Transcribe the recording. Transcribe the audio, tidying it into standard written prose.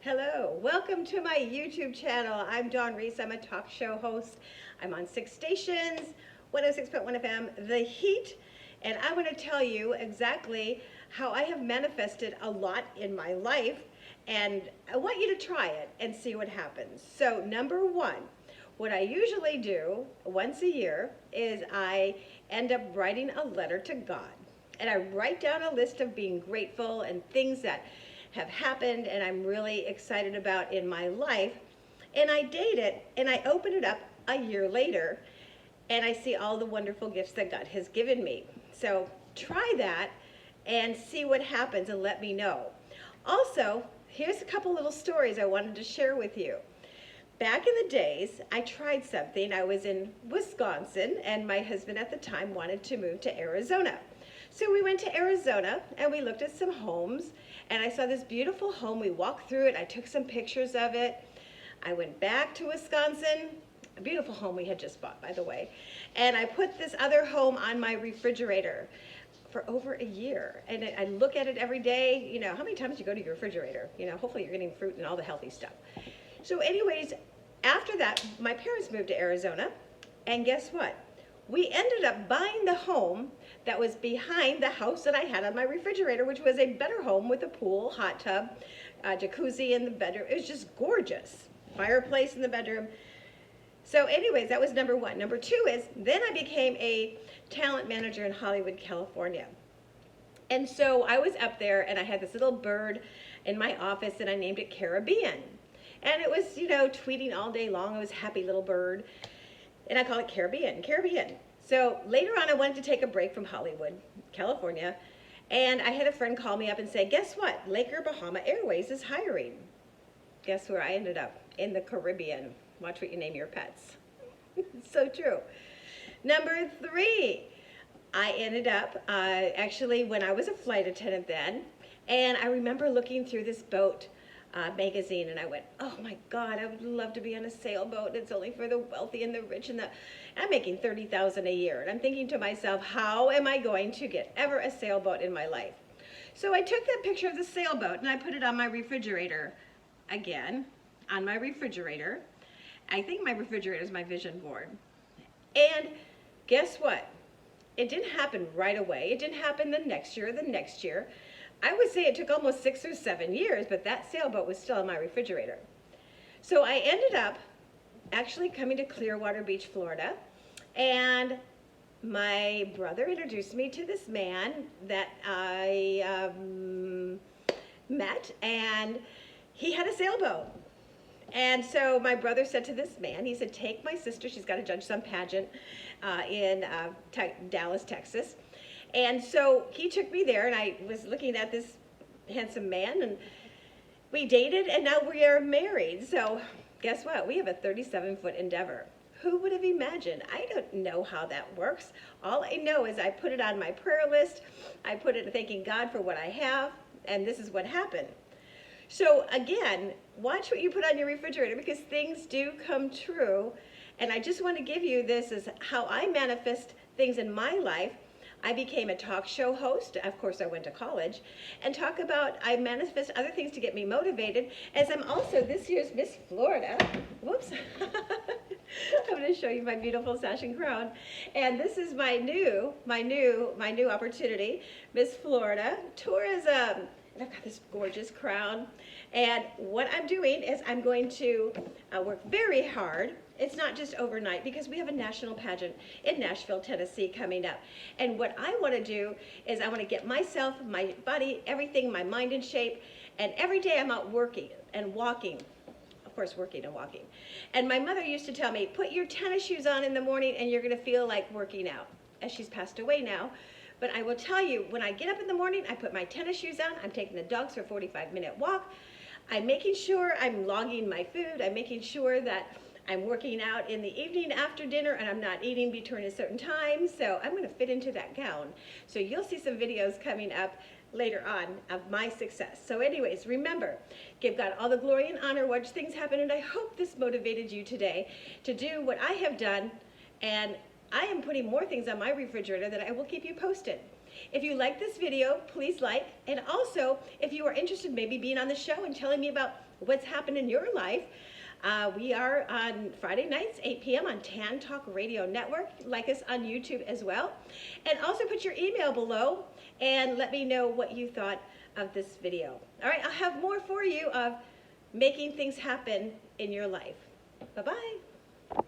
Hello, welcome to my YouTube channel. I'm Dawn Reese. I'm a talk show host. I'm on 6 stations, 106.1 FM, The Heat, and I want to tell you exactly how I have manifested a lot in my life, and I want you to try it and see what happens. So, number one, what I usually do once a year is I end up writing a letter to God, and I write down a list of being grateful and things that have happened and I'm really excited about in my life, and I date it and I open it up a year later and I see all the wonderful gifts that God has given me. So try that and see what happens and let me know. Also, here's a couple little stories I wanted to share with you. Back in the days, I tried something. I was in Wisconsin and my husband at the time wanted to move to Arizona. So we went to Arizona and we looked at some homes, and I saw this beautiful home. We walked through it. I took some pictures of it. I went back to Wisconsin, a beautiful home we had just bought, by the way, and I put this other home on my refrigerator for over a year. And I look at it every day. You know, how many times do you go to your refrigerator? You know, hopefully you're getting fruit and all the healthy stuff. So anyways, after that, my parents moved to Arizona, and guess what? We ended up buying the home that was behind the house that I had on my refrigerator, which was a better home with a pool, hot tub, jacuzzi in the bedroom. It was just gorgeous. Fireplace in the bedroom. So anyways, that was number one. Number two is, then I became a talent manager in Hollywood, California. And so I was up there and I had this little bird in my office and I named it Caribbean. And it was, you know, tweeting all day long. It was a happy little bird. And I call it Caribbean, Caribbean. So later on, I wanted to take a break from Hollywood, California, and I had a friend call me up and say, guess what? Laker Bahama Airways is hiring. Guess where I ended up? In the Caribbean. Watch what you name your pets. It's so true. Number three, I ended up, actually, when I was a flight attendant then, and I remember looking through this boat magazine, and I went, oh my God, I would love to be on a sailboat. It's only for the wealthy and the rich, and I'm making $30,000 a year, and I'm thinking to myself, how am I going to get ever a sailboat in my life? So I took that picture of the sailboat and I put it on my refrigerator again, on my refrigerator. I think my refrigerator is my vision board. And guess what? It didn't happen right away. It didn't happen the next year or the next year. I would say it took almost 6 or 7 years, but that sailboat was still in my refrigerator. So I ended up actually coming to Clearwater Beach, Florida, and my brother introduced me to this man that I met, and he had a sailboat. And so my brother said to this man, he said, take my sister, she's got to judge some pageant in Dallas, Texas. And so he took me there, and I was looking at this handsome man, and we dated, and now we are married. So guess what? We have a 37-foot endeavor. Who would have imagined? I don't know how that works. All I know is I put it on my prayer list. I put it thanking God for what I have, and this is what happened. So again, watch what you put on your refrigerator, because things do come true. And I just want to give you this as how I manifest things in my life. I became a talk show host. Of course, I went to college, and I manifest other things to get me motivated, as I'm also this year's Miss Florida. Whoops. I'm going to show you my beautiful sash and crown. And this is my new opportunity, Miss Florida Tourism. And I've got this gorgeous crown. And what I'm doing is I'm going to work very hard. It's not just overnight, because we have a national pageant in Nashville, Tennessee coming up. And what I want to do is I want to get myself, my body, everything, my mind in shape. And every day I'm out working and walking. Of course, working and walking. And my mother used to tell me, put your tennis shoes on in the morning and you're going to feel like working out. As she's passed away now. But I will tell you, when I get up in the morning, I put my tennis shoes on. I'm taking the dogs for a 45-minute walk. I'm making sure I'm logging my food. I'm making sure that I'm working out in the evening after dinner, and I'm not eating between a certain time. So I'm going to fit into that gown. So you'll see some videos coming up later on of my success. So anyways, remember, give God all the glory and honor, watch things happen, and I hope this motivated you today to do what I have done, and I am putting more things on my refrigerator that I will keep you posted. If you like this video, please like, and also if you are interested maybe being on the show and telling me about what's happened in your life. We are on Friday nights, 8 p.m. on Tan Talk Radio Network. Like us on YouTube as well. And also put your email below and let me know what you thought of this video. All right, I'll have more for you of making things happen in your life. Bye-bye.